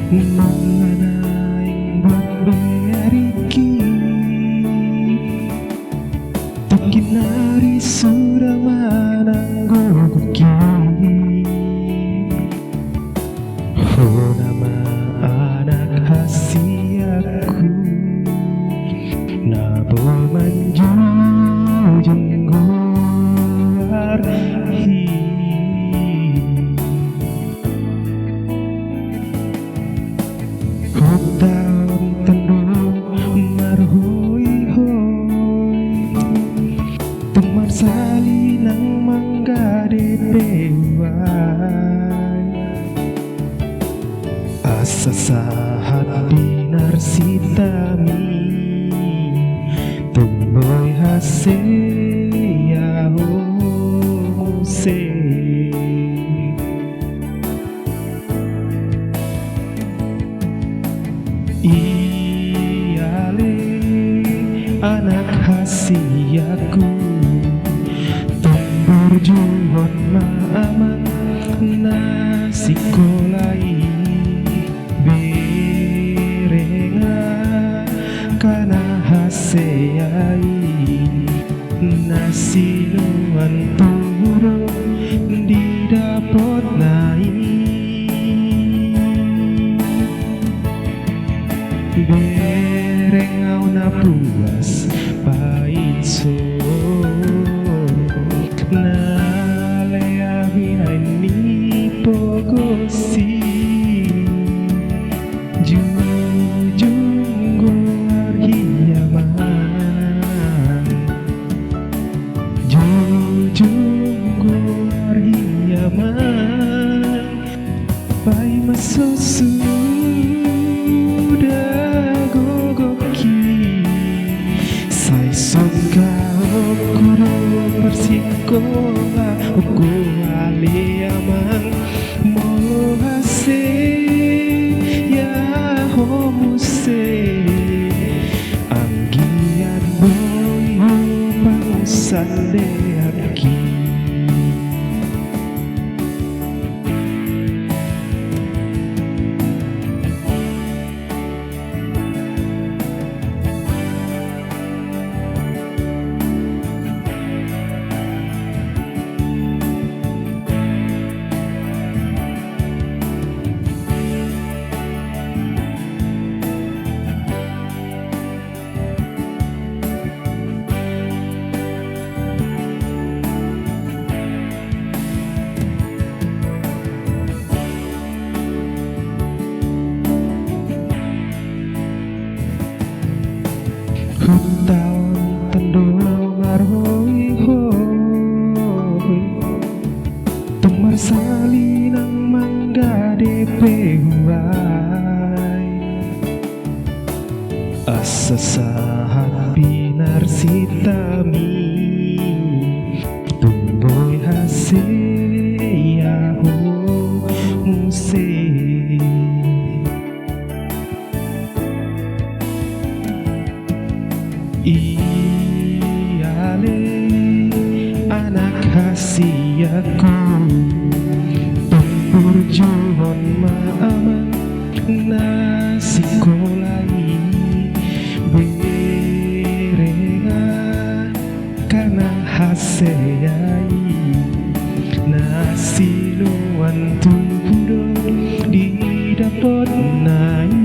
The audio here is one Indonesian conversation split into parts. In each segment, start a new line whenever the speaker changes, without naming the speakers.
Manaing berberiki Takinari sudah menangguki Oh nama anak hasiaku Nabo manjujung guarhi Hutang tandung marhui-hoi Temar salinang manggade pewai Asa sahat binar sitami Tumboy haseya homuse Iyale anak hasiaku Tembur juhon maaman nasikolai Berenga kana haseai Nasinuan turun didapot nai Berengau na puas paitso Na lea binai pogosi Jujung guarhiyaman Jujung guarhiyaman Pai masusu Persikola uku aliamang molo hase ya homuse anggian boyo pangsande aki Hutang tendung marhoi-hoi Temar salinang manggade pewai Asa sahat binar sitami Tumboy haseya homuse Iyale anak hasiaku Tempur juhon maaman nasikolai Berenga kana haseai Nasiluan tudon didapot nai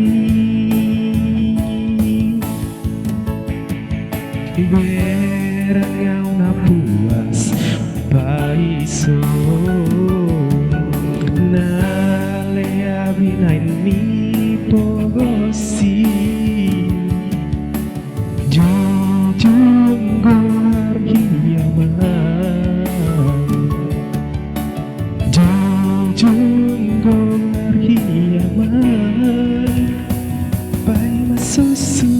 Berengau na puas paiso Na lea binai pogosi Jujung guarhiyaman Jujung guarhiyaman Pai masusu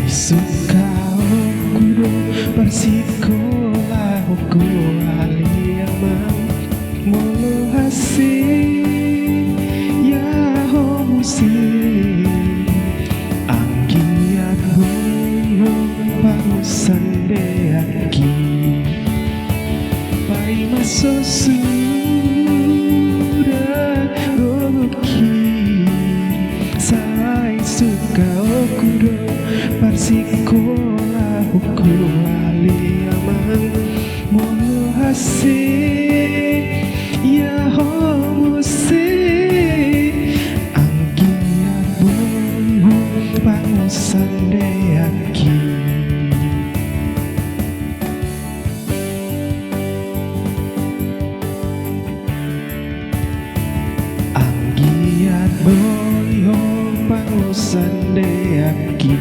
Suka kudo persikola huku aliamang molo hase ya homuse anggiat boyo pangsande aki pai so sudah oki sai suka okuro parsikola huku ali amang molo hasi ya homusi anggia boy pangusan deaki boy pangusan deaki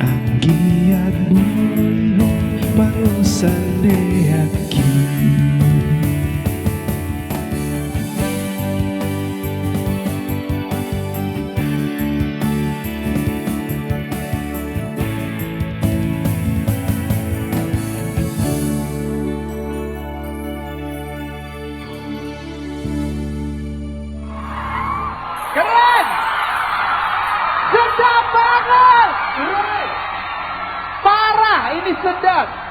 anggiat boy pangusan deaki
Keren! Sedap banget! Parah, ini sedap!